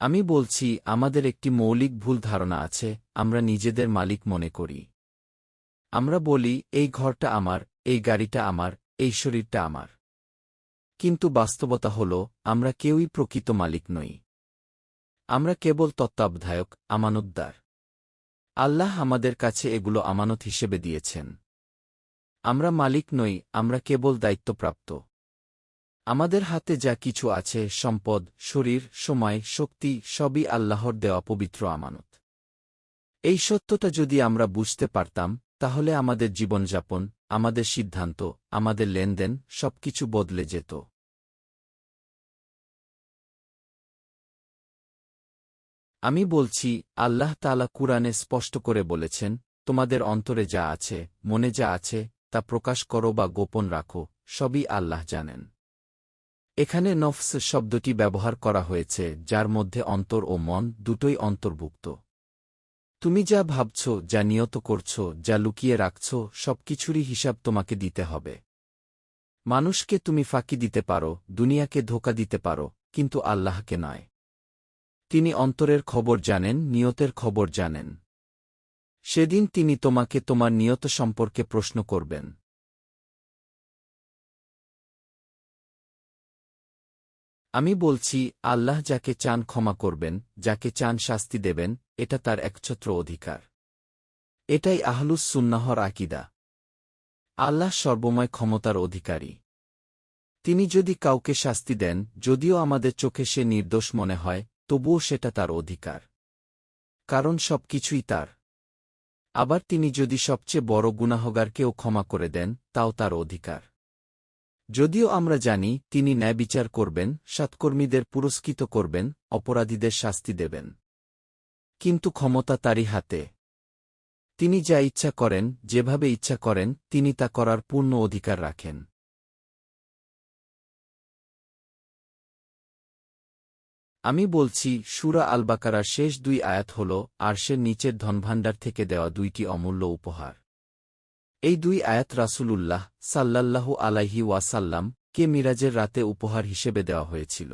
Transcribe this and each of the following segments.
আমি বলছি, আমাদের একটি মৌলিক ভুল ধারণা আছে, আমরা নিজেদের মালিক মনে করি। আমরা বলি, এই ঘরটা আমার, এই গাড়িটা আমার, এই শরীরটা আমার। কিন্তু বাস্তবতা হল, আমরা কেউই প্রকৃত মালিক নই। আমরা কেবল তত্ত্বাবধায়ক, আমানতদার। আল্লাহ আমাদের কাছে এগুলো আমানত হিসেবে দিয়েছেন। আমরা মালিক নই, আমরা কেবল দায়িত্বপ্রাপ্ত। আমাদের হাতে যা কিছু আছে, সম্পদ, শরীর, সময়, শক্তি, সবই আল্লাহর দেওয়া পবিত্র আমানত। এই সত্যটা যদি আমরা বুঝতে পারতাম, তাহলে আমাদের জীবনযাপন, আমাদের সিদ্ধান্ত, আমাদের লেনদেন সবকিছু বদলে যেত। আমি বলছি, আল্লাহ তাআলা কুরআনে স্পষ্ট করে বলেছেন, তোমাদের অন্তরে যা আছে, মনে যা আছে, তা প্রকাশ করো বা গোপন রাখো, সবই আল্লাহ জানেন। এখানে নফস শব্দটি ব্যবহার করা হয়েছে, যার মধ্যে অন্তর ও মন দুটোই অন্তর্ভুক্ত। তুমি যা ভাবছ, যা নিয়ত করছ, যা লুকিয়ে রাখছ, সবকিছুরই হিসাব তোমাকে দিতে হবে। মানুষকে তুমি ফাঁকি দিতে পারো, দুনিয়াকে ধোঁকা দিতে পারো, কিন্তু আল্লাহকে নয়। তিনি অন্তরের খবর জানেন, নিয়তের খবর জানেন। সেদিন তিনি তোমাকে তোমার নিয়ত সম্পর্কে প্রশ্ন করবেন। আমি বলছি, আল্লাহ যাকে চান ক্ষমা করবেন, যাকে চান শাস্তি দেবেন, এটা তার একছত্র অধিকার। এটাই আহলুস সুন্নাহর আকীদা। আল্লাহ সর্বময় ক্ষমতার অধিকারী। তিনি যদি কাউকে শাস্তি দেন, যদিও আমাদের চোখে সে নির্দোষ মনে হয়, তবুও সেটা তার অধিকার। কারণ সবকিছুই তার। আবার তিনি যদি সবচেয়ে বড় গুনাহগারকেও ক্ষমা করে দেন, তাও তার অধিকার। যদিও আমরা জানি, তিনি ন্যায়বিচার করবেন, সৎকর্মীদের পুরস্কৃত করবেন, অপরাধীদের শাস্তি দেবেন। কিন্তু ক্ষমতা তারই হাতে। তিনি যা ইচ্ছা করেন, যেভাবে ইচ্ছা করেন, তিনি তা করার পূর্ণ অধিকার রাখেন। আমি বলছি, সূরা আল বাকারার শেষ 2 আয়াত হল আরশের নিচের ধনভাণ্ডার থেকে দেওয়া 2টি অমূল্য উপহার। এই 2 আয়াত রাসূলুল্লাহ সাল্লাল্লাহু আলাইহি ওয়াসাল্লাম কে মিরাজের রাতে উপহার হিসেবে দেওয়া হয়েছিল।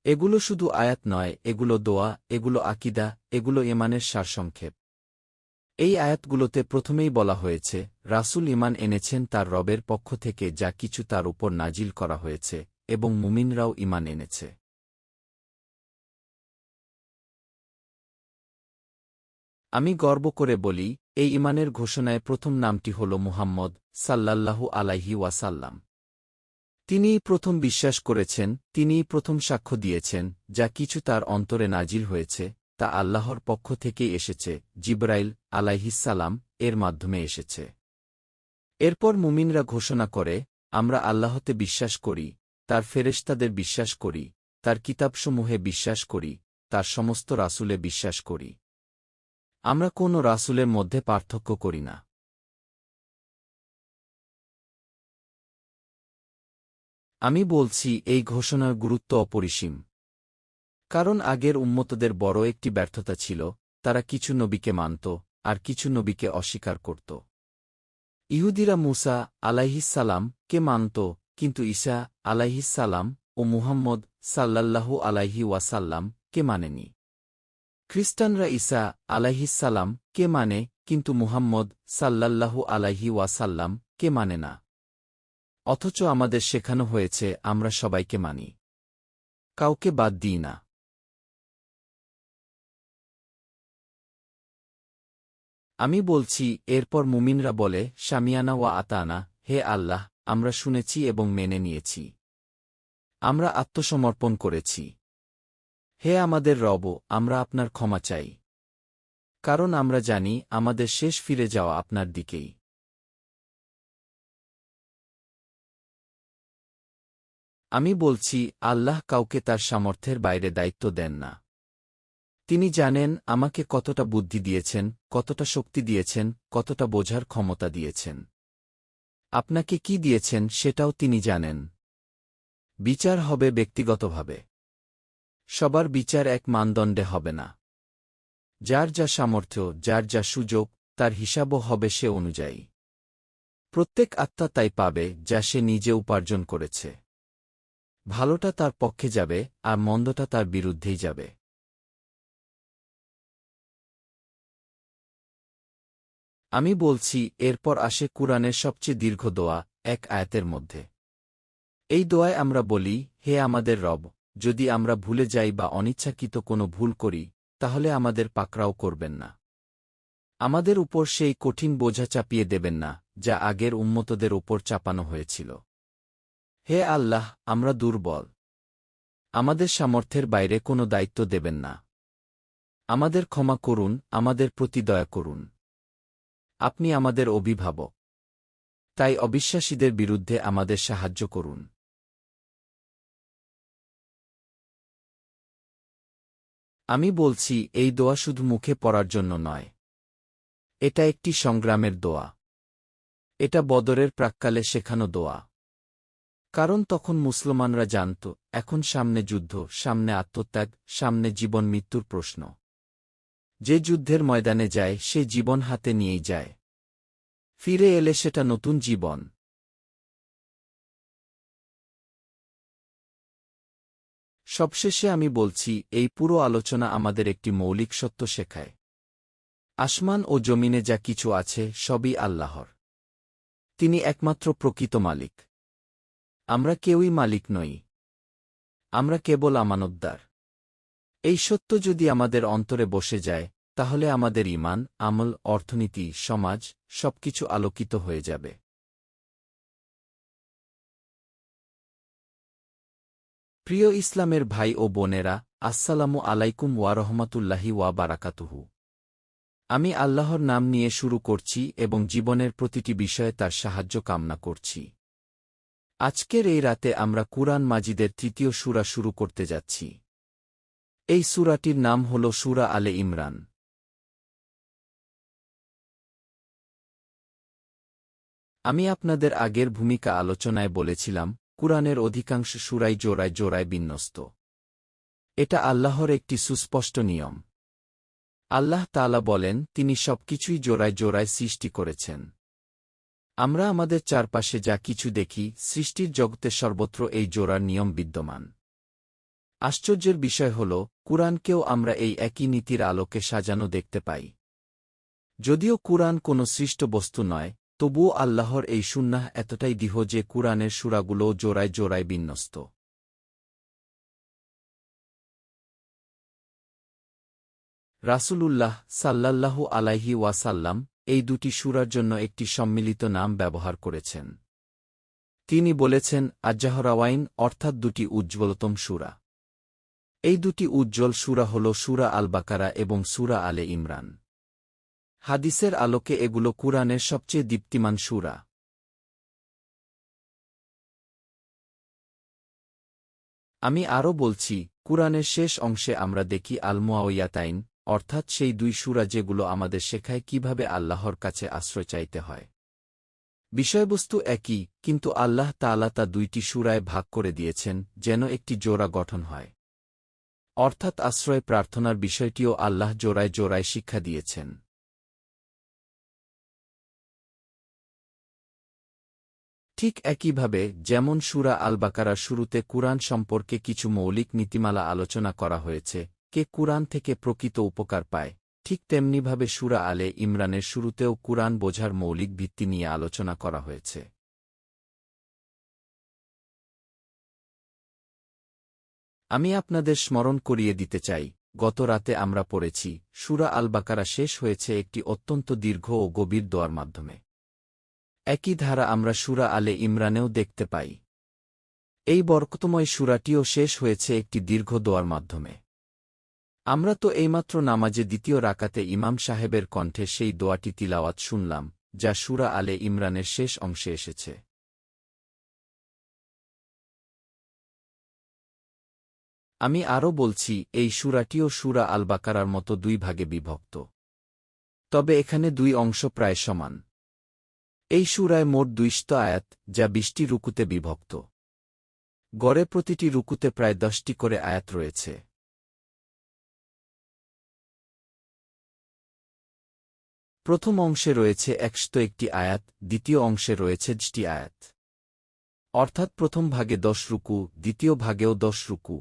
এগুলো শুধু আয়াত নয়, এগুলো দোয়া, এগুলো আকীদা, এগুলো ঈমানের সারসংক্ষেপ। এই আয়াতগুলোতে প্রথমেই বলা হয়েছে, রাসূল ঈমান এনেছেন তার রবের পক্ষ থেকে যা কিছু তার উপর নাজিল করা হয়েছে, এবং মুমিনরাও ঈমান এনেছে। আমি গর্ব করে বলি, এই ঈমানের ঘোষণায় প্রথম নামটি হল মুহাম্মদ সাল্লাল্লাহু আলাইহি ওয়াসাল্লাম। তিনিই প্রথম বিশ্বাস করেছেন, তিনিই প্রথম সাক্ষ্য দিয়েছেন, যা কিছু তার অন্তরে নাজিল হয়েছে, তা আল্লাহর পক্ষ থেকেই এসেছে, জিবরাইল আলাইহিসসালাম এর মাধ্যমে এসেছে। এরপর মুমিনরা ঘোষণা করে, আমরা আল্লাহতে বিশ্বাস করি, তার ফেরেশতাদের বিশ্বাস করি, তার কিতাবসমূহে বিশ্বাস করি, তার সমস্ত রাসূলে বিশ্বাস করি। আমরা কোনো রাসূলের মধ্যে পার্থক্য করি না। আমি বলছি, এই ঘোষণার গুরুত্ব অপরিসীম। কারণ আগের উম্মতদের বড় একটি ব্যর্থতা ছিল, তারা কিছু নবীকে মানত, আর কিছু নবীকে অস্বীকার করত। ইহুদিরা মূসা আলাইহিসসালাম কে মানত, কিন্তু ঈসা আলাইহিসসালাম ও মুহাম্মদ সাল্লাল্লাহু আলাইহি ওয়াসাল্লাম কে মানেনি। খ্রিস্টানরা ঈসা আলাইহিসসালাম কে মানে, কিন্তু মুহাম্মদ সাল্লাল্লাহু আলাইহি ওয়াসাল্লাম কে মানে না। অথচ আমাদের শেখানো হয়েছে আমরা সবাইকে মানি, কাউকে বাদ দিই না। আমি বলছি, এরপর মুমিনরা বলে, শামিয়ানা ওয়া আতানা, হে আল্লাহ, আমরা শুনেছি এবং মেনে নিয়েছি। আমরা আত্মসমর্পণ করেছি। হে আমাদের রব, আমরা আপনার ক্ষমা চাই। কারণ আমরা জানি, আমাদের শেষ ফিরে যাওয়া আপনার দিকেই। আমি বলছি, আল্লাহ কাউকে তার সামর্থ্যের বাইরে দায়িত্ব দেন না। তিনি জানেন আমাকে কতটা বুদ্ধি দিয়েছেন, কতটা শক্তি দিয়েছেন, কতটা বোঝার ক্ষমতা দিয়েছেন। আপনাকে কি দিয়েছেন সেটাও তিনি জানেন। বিচার হবে ব্যক্তিগতভাবে। সবার বিচার এক মানদণ্ডে হবে না। যার যা সামর্থ্য, যার যা সুযোগ, তার হিসাবও হবে সে অনুযায়ী। প্রত্যেক আত্মা তাই পাবে যা সে নিজে উপার্জন করেছে। ভালোটা তার পক্ষে যাবে আর মন্দটা তার বিরুদ্ধেই যাবে। আমি বলছি, এরপর আসে কুরআনের সবচেয়ে দীর্ঘ দোয়া, এক আয়াতের মধ্যে। এই দোয়ায় আমরা বলি, হে আমাদের রব, যদি আমরা ভুলে যাই বা অনিচ্ছাকৃত কোনো ভুল করি, তাহলে আমাদের পাকড়াও করবেন না। আমাদের উপর সেই কঠিন বোঝা চাপিয়ে দেবেন না, যা আগের উম্মতদের উপর চাপানো হয়েছিল। হে আল্লাহ, আমরা দুর্বল। আমাদের সামর্থ্যের বাইরে কোনো দায়িত্ব দেবেন না। আমাদের ক্ষমা করুন, আমাদের প্রতি দয়া করুন। আপনি আমাদের অভিভাবক। তাই অবিশ্বাসীদের বিরুদ্ধে আমাদের সাহায্য করুন। আমি বলছি, এই দোয়া শুধু মুখে পড়ার জন্য নয়। এটা একটি সংগ্রামের দোয়া। এটা বদরের প্রাক্কালে শেখানো দোয়া। কারণ তখন মুসলমানরা জানত, এখন সামনে যুদ্ধ, সামনে আত্মত্যাগ, সামনে জীবন মৃত্যুর প্রশ্ন। যে যুদ্ধের ময়দানে যায় সে জীবন হাতে নিয়েই যায়। ফিরে এলে সেটা নতুন জীবন। সবশেষে আমি বলছি, এই পুরো আলোচনা আমাদের একটি মৌলিক সত্য শেখায়। আসমান ও জমিনে যা কিছু আছে সবই আল্লাহর। তিনি একমাত্র প্রকৃত মালিক। আমরা কেউই মালিক নই। আমরা কেবল আমানতদার। এই সত্য যদি আমাদের অন্তরে বসে যায়, তাহলে আমাদের ঈমান, আমল, অর্থনীতি, সমাজ সবকিছু আলোকিত হয়ে যাবে। প্রিয় ইসলামের ভাই ও বোনেরা, আসসালামু আলাইকুম ওয়া রহমাতুল্লাহি ওয়া বারাকাতুহু। আমি আল্লাহর নাম নিয়ে শুরু করছি এবং জীবনের প্রতিটি বিষয়ে তার সাহায্য কামনা করছি। আজকের এই রাতে আমরা কুরআন মাজিদের তৃতীয় সূরা শুরু করতে যাচ্ছি। এই সূরাটির নাম হল সূরা আলে ইমরান। আমি আপনাদের আগের ভূমিকা আলোচনায় বলেছিলাম, কুরআনের অধিকাংশ সূরাই জোড়ায় জোড়ায় বিন্যস্ত। এটা আল্লাহর একটি সুস্পষ্ট নিয়ম। আল্লাহ তাআলা বলেন, তিনি সবকিছুই জোড়ায় জোড়ায় সৃষ্টি করেছেন। আমরা আমাদের চারপাশে যা কিছু দেখি, সৃষ্টির জগতে সর্বত্র এই জোড়ার নিয়ম বিদ্যমান। আশ্চর্যের বিষয় হল, কুরআনকেও আমরা এই একই নীতির আলোকে সাজানো দেখতে পাই। যদিও কুরআন কোনো সৃষ্ট বস্তু নয়, তবুও আল্লাহর এই সুন্নাহ এতটাই দৃঢ় যে কুরআনের সূরাগুলোও জোড়ায় জোড়ায় বিন্যস্ত। রাসূলুল্লাহ সাল্লাল্লাহু আলাইহি ওয়াসাল্লাম এই দুটি সূরার জন্য একটি সম্মিলিত নাম ব্যবহার করেছেন। তিনি বলেছেন, আজ-জাহরাওয়াইন, অর্থাৎ দুটি উজ্জ্বলতম সূরা। এই দুটি উজ্জ্বল সূরা হল সূরা আল বাকারা এবং সূরা আলে ইমরান। হাদিসের আলোকে এগুলো কুরআনের সবচেয়ে দীপ্তিমান সূরা। আমি আরও বলছি, কুরআনের শেষ অংশে আমরা দেখি আল মুআউয়াতাইন, অর্থাৎ সেই দুই সূরা যেগুলো আমাদের শেখায় কিভাবে আল্লাহর কাছে আশ্রয় চাইতে হয়। বিষয়বস্তু একই, কিন্তু আল্লাহ তাআলা তা দুইটি সূরায় ভাগ করে দিয়েছেন, যেন একটি জোড়া গঠন হয়। অর্থাৎ আশ্রয় প্রার্থনার বিষয়টিও আল্লাহ জোড়ায় জোড়ায় শিক্ষা দিয়েছেন। ঠিক একইভাবে যেমন সূরা আল বাকারার শুরুতে কুরআন সম্পর্কে কিছু মৌলিক নীতিমালা আলোচনা করা হয়েছে, কে কুরআন থেকে প্রকৃত উপকার পায়, ঠিক তেমনিভাবে সূরা আলে ইমরানের শুরুতেও কুরআন বোঝার মৌলিক ভিত্তি নিয়ে আলোচনা করা হয়েছে। আমি আপনাদের স্মরণ করিয়ে দিতে চাই, গত রাতে আমরা পড়েছি, সূরা আল বাকারা শেষ হয়েছে একটি অত্যন্ত দীর্ঘ ও গভীর দোয়ার মাধ্যমে। একই ধারা আমরা সূরা আলে ইমরানেও দেখতে পাই। এই বরকতময় সূরাটিও শেষ হয়েছে একটি দীর্ঘ দোয়ার মাধ্যমে। আমরা তো এইমাত্র নামাজে দ্বিতীয় রাকাতে ইমাম সাহেবের কণ্ঠে সেই দোয়াটি তিলাওয়াত শুনলাম, যা সূরা আলে ইমরানের শেষ অংশে এসেছে। আমি আরও বলছি, এই সূরাটিও সূরা আল বাকারার মতো দুই ভাগে বিভক্ত। তবে এখানে দুই অংশ প্রায় সমান। এই সূরায় মোট ২০০ আয়াত, যা ২০টি রুকুতে বিভক্ত। গড়ে প্রতিটি রুকুতে প্রায় ১০টি করে আয়াত রয়েছে। প্রথম অংশে রয়েছে ১০১টি আয়াত, দ্বিতীয় অংশে রয়েছে ৬টি আয়াত। অর্থাৎ প্রথম ভাগে 10 রুকু, দ্বিতীয় ভাগেও 10 রুকু।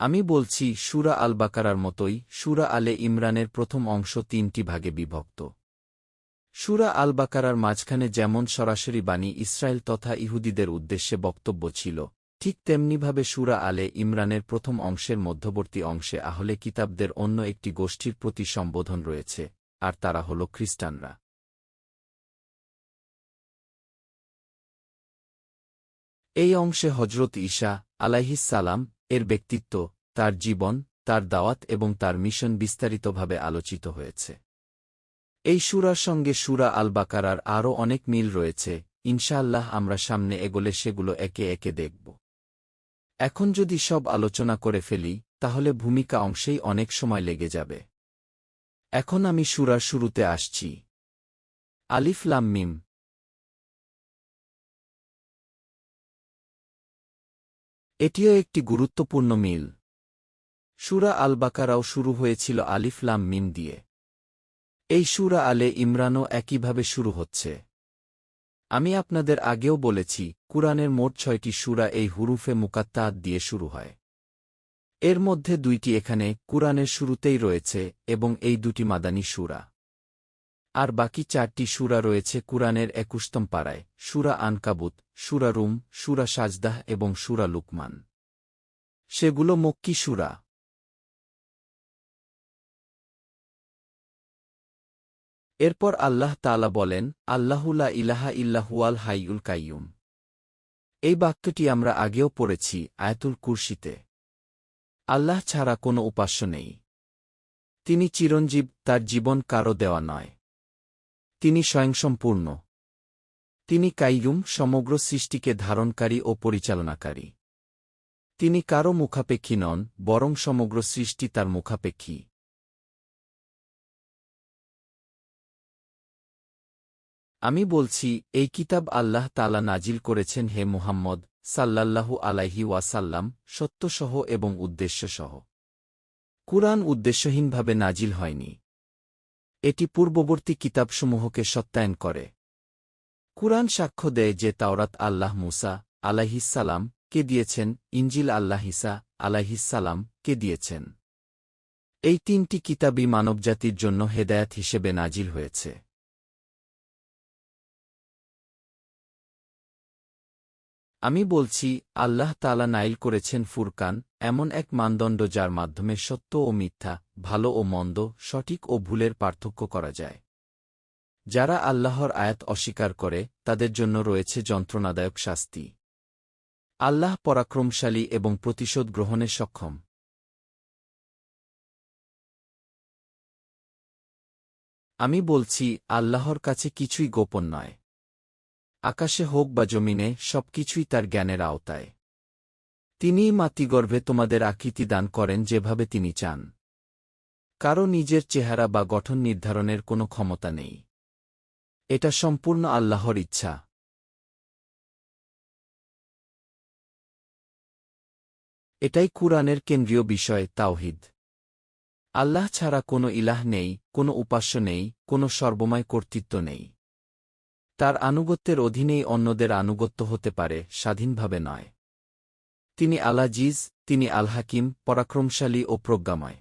আমি বলছি, সূরা আল বাকারার মতোই সূরা আলে ইমরানের প্রথম অংশ 3টি ভাগে বিভক্ত। সূরা আল বাকারার মাঝখানে যেমন সরাসরি বানী ইসরায়েল তথা ইহুদিদের উদ্দেশ্যে বক্তব্য ছিল, ঠিক তেমনিভাবে সূরা আলে ইমরানের প্রথম অংশের মধ্যবর্তী অংশে আহলে কিতাবদের অন্য একটি গোষ্ঠীর প্রতি সম্বোধন রয়েছে, আর তারা হল খ্রিস্টানরা। এই অংশে হজরত ঈসা আলাইহিস সালাম এর ব্যক্তিত্ব, তার জীবন, তার দাওয়াত এবং তার মিশন বিস্তারিতভাবে আলোচিত হয়েছে। এই সূরার সঙ্গে সূরা আল বাকারার আরও অনেক মিল রয়েছে, ইনশাআল্লাহ আমরা সামনে এগোলে সেগুলো একে একে দেখব। এখন যদি সব আলোচনা করে ফেলি, তাহলে ভূমিকা অংশেই অনেক সময় লেগে যাবে। এখন আমি সূরার শুরুতে আসছি। আলিফ লাম মিম। এটিও একটি গুরুত্বপূর্ণ মিল। সূরা আল বাকারাও শুরু হয়েছিল আলিফ লাম মিম দিয়ে। এই সূরা আলে ইমরানও একইভাবে শুরু হচ্ছে। আমি আপনাদের আগেও বলেছি, কুরআনের মোট 6টি সূরা এই হুরুফে মুকাত্তাআত দিয়ে শুরু হয়। এর মধ্যে 2টি এখানে কুরআনের শুরুতেই রয়েছে এবং এই 2টি মাদানী সূরা। আর বাকি 4টি সূরা রয়েছে কুরআনের 21তম পারায়, সূরা আনকাবুত, সূরা রুম, সূরা সাজদাহ এবং সূরা লুকমান। সেগুলো মক্কি সূরা। এরপর আল্লাহ তাআলা বলেন, আল্লাহু লা ইলাহা ইল্লা হুয়াল হাইয়ুল কাইয়ুম। এই বাক্যটি আমরা আগেও পড়েছি আয়াতুল কুরসিতে। আল্লাহ ছাড়া কোনো উপাস্য নেই। তিনি চিরঞ্জীব, তার জীবন কারও দেওয়া নয়। তিনি স্বয়ংসম্পূর্ণ। তিনি কাইয়ুম, সমগ্র সৃষ্টিকে ধারণকারী ও পরিচালনাকারী। তিনি কারও মুখাপেক্ষী নন, বরং সমগ্র সৃষ্টি তার মুখাপেক্ষী। আমি বলছি, এই কিতাব আল্লাহ তাআলা নাজিল করেছেন হে মুহাম্মদ সাল্লাল্লাহু আলাইহি ওয়াসাল্লাম, সত্যসহ এবং উদ্দেশ্যসহ। কুরআন উদ্দেশ্যহীনভাবে নাজিল হয়নি। এটি পূর্ববর্তী কিতাবসমূহকে সত্যায়ন করে। কুরআন সাক্ষ্য দেয় যে তাওরাত আল্লাহ মূসা আলাইহিসসালাম কে দিয়েছেন, ইনজিল আল্লাহ ঈসা আলাইহিসসালাম কে দিয়েছেন। এই 3টি কিতাবই মানবজাতির জন্য হেদায়াত হিসেবে নাজিল হয়েছে। আমি বলছি, আল্লাহ তাআলা নাইল করেছেন ফুরকান, এমন এক মানদণ্ড যার মাধ্যমে সত্য ও মিথ্যা, ভালো ও মন্দ, সঠিক ও ভুলের পার্থক্য করা যায়। যারা আল্লাহর আয়াত অস্বীকার করে, তাদের জন্য রয়েছে যন্ত্রণাদায়ক শাস্তি। আল্লাহ পরাক্রমশালী এবং প্রতিশোধ গ্রহণে সক্ষম। আমি বলছি, আল্লাহর কাছে কিছুই গোপন নয়। আকাশে হোক বা জমিনে, সবকিছুই তার জ্ঞানের আওতায়। তিনিই মাতৃগর্ভে তোমাদের আকৃতি দান করেন যেভাবে তিনি চান। কারও নিজের চেহারা বা গঠন নির্ধারণের কোনো ক্ষমতা নেই। এটা সম্পূর্ণ আল্লাহর ইচ্ছা। এটাই কুরআনের কেন্দ্রীয় বিষয়, তাওহীদ। আল্লাহ ছাড়া কোনো ইলাহ নেই, কোনো উপাস্য নেই, কোনো সর্বময় কর্তৃত্ব নেই। তার আনুগত্যের অধীনেই অন্যদের আনুগত্য হতে পারে, স্বাধীনভাবে নয়। তিনি আল আজিজ, তিনি আল হাকিম, পরাক্রমশালী ও প্রজ্ঞাময়।